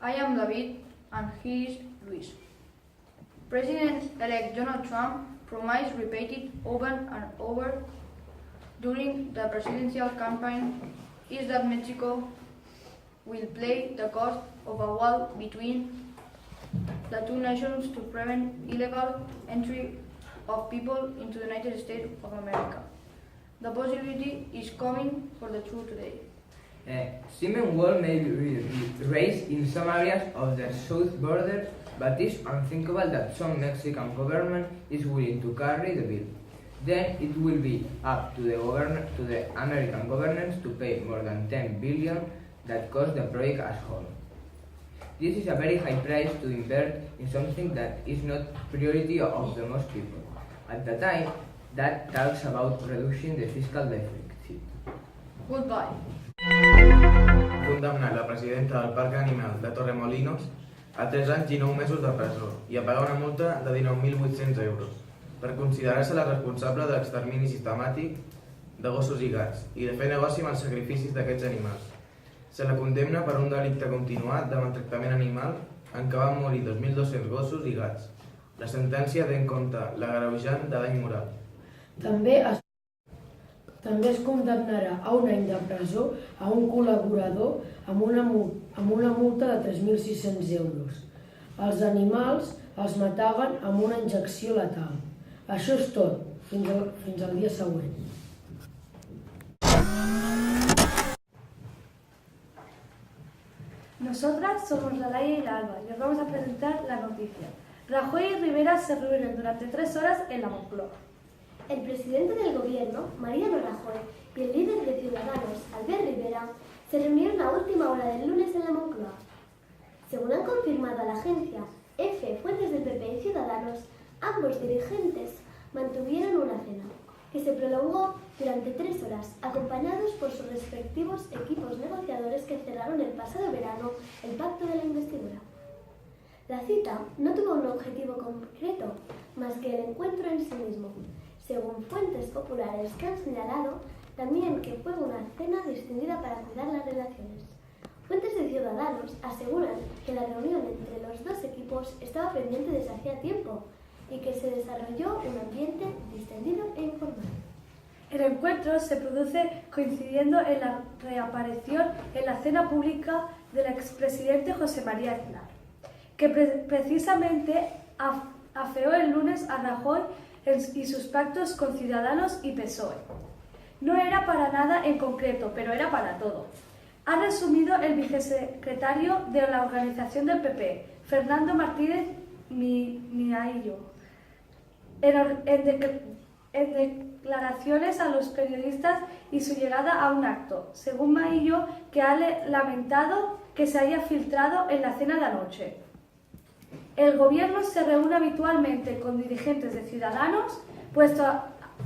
I am David and he is Luis. President-elect Donald Trump promised repeated over and over during the presidential campaign is that Mexico will pay the cost of a wall between the two nations to prevent illegal entry of people into the United States of America. The possibility is coming for the truth today. Cement wall may be raised in some areas of the south border, but it's unthinkable that some Mexican government is willing to carry the bill. Then it will be up to the American governments to pay more than $10 billion that cost the project as whole. This is a very high price to invest in something that is not priority of the most people. At the time, that talks about reducing the fiscal deficit. Goodbye. Condemnar la presidenta del Parc Animal de Torremolinos a 3 anys i 9 mesos de presó i a pagar una multa de 19.800 euros per considerar-se la responsable de l'extermini sistemàtic de gossos i gats i de fer negoci amb els sacrificis d'aquests animals. Se la condemna per un delicte continuat de maltractament animal en què van morir 2.200 gossos i gats. La sentència té en compte l'agreujant de dany moral. També es condemnarà a 1 any de presó a un col·laborador amb una multa de 3.600 euros. Els animals els mataven amb una injecció letal. Això és tot, fins al dia següent. Nosotras somos la Laia y la Alba y os vamos a presentar la noticia. Rajoy y Rivera se reúnen durante 3 horas en la Moncloa. El presidente del gobierno, Mariano Rajoy, y el líder de Ciudadanos, Albert Rivera, se reunieron a última hora del lunes en la Moncloa. Según han confirmado a la agencia EFE fuentes del PP y Ciudadanos, ambos dirigentes mantuvieron una cena, que se prolongó durante 3 horas, acompañados por sus respectivos equipos negociadores que cerraron el pasado verano el pacto de la investidura. La cita no tuvo un objetivo concreto, más que el encuentro en sí mismo, según fuentes populares que han señalado también que fue una cena distinguida para cuidar las relaciones. Fuentes de Ciudadanos aseguran que la reunión entre los dos equipos estaba pendiente desde hacía tiempo y que se desarrolló un ambiente distendido e informal. El encuentro se produce coincidiendo en la reaparición en la cena pública del expresidente José María Aznar, que precisamente afeó el lunes a Rajoy y sus pactos con Ciudadanos y PSOE. No era para nada en concreto, pero era para todo. Ha resumido el vicesecretario de la organización del PP, Fernando Martínez Miaillo, en declaraciones a los periodistas y su llegada a un acto, según Maillo, que ha lamentado que se haya filtrado en la cena de anoche. El gobierno se reúne habitualmente con dirigentes de Ciudadanos, puesto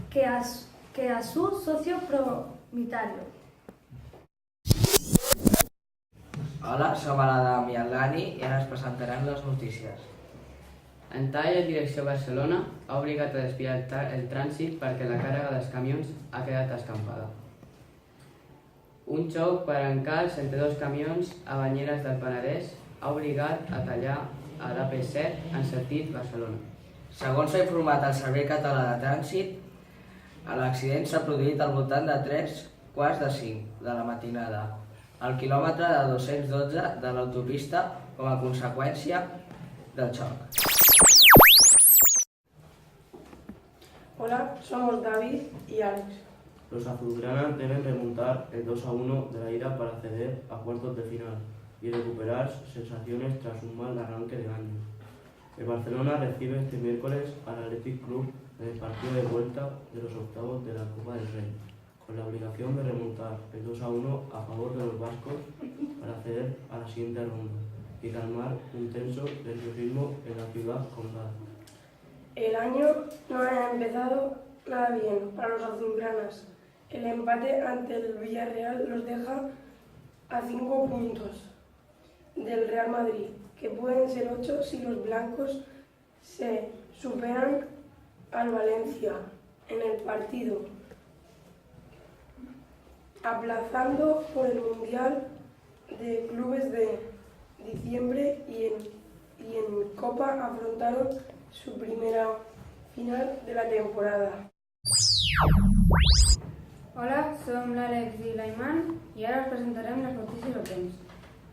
que a su socio promitario. Hola, som l'Adam i el Dani i ara es presentaran les notícies. En talla direcció Barcelona ha obligat a desviar el trànsit perquè la càrrega dels camions ha quedat escampada. Un xoc per encalç entre 2 camions a Banyeres del Penedès ha obligat a tallar a l'AP7 en sentit Barcelona. Segons s'ha informat el Servei Català de Trànsit, l'accident s'ha produït al voltant de 3:45 de la matinada, al quilòmetre de 212 de l'autopista com a conseqüència del xoc. Hola, somos David y Alex. Los azulgranas deben remontar el 2-1 de la ida para acceder a cuartos de final y recuperar sensaciones tras un mal arranque de año. El Barcelona recibe este miércoles al Athletic Club en el partido de vuelta de los octavos de la Copa del Rey, con la obligación de remontar el 2-1 a favor de los vascos para acceder a la siguiente ronda y calmar un tenso nerviosismo en la ciudad condal. El año no ha empezado nada bien para los azulgranas. El empate ante el Villarreal los deja a 5 puntos del Real Madrid, que pueden ser 8 si los blancos se superan al Valencia en el partido, aplazando por el Mundial de Clubes de diciembre y en Copa afrontaron su primera final de la temporada. Hola, som l'Àlex i l'Aiman i ara us presentarem les notícies del temps.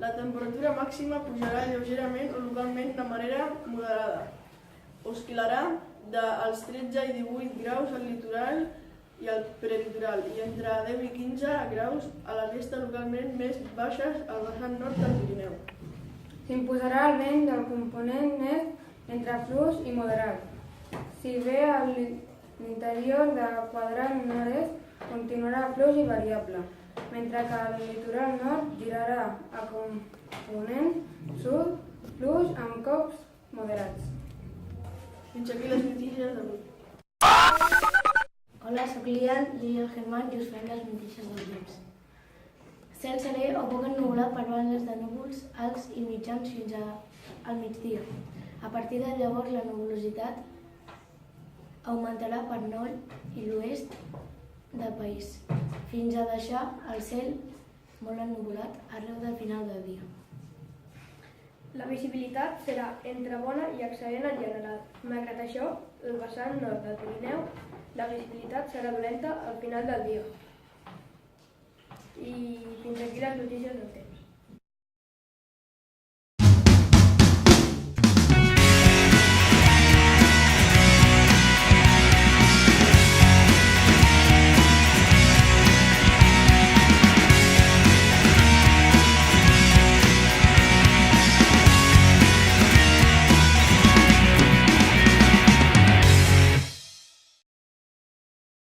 La temperatura màxima pujarà lleugerament o localment de manera moderada. Oscil·larà dels 13 i 18 graus al litoral i al prelitoral i entre 10 i 15 graus a la resta localment més baixes al vessant nord del Pirineu. S'imposarà el vent del component est entre fluix i moderat. Si bé a l'interior del quadrant nord-est continuarà fluix i variable, mentre que el litoral nord girarà a component sud, fluix amb cops moderats. Fins aquí les notícies d'avui. Hola, soc Lian, el Germán i us fem les notícies del temps. Cel serè o poc ennubulat per bandes de núvols alts i mitjans fins al migdia. A partir de llavors la nuvolositat augmentarà per nord i l'oest del país, fins a deixar el cel molt ennubulat arreu del final del dia. La visibilitat serà entre bona i excel·lent en general. Malgrat això, el vessant nord del Pirineu, la visibilitat serà dolenta al final del dia. I fins aquí les notícies del temps.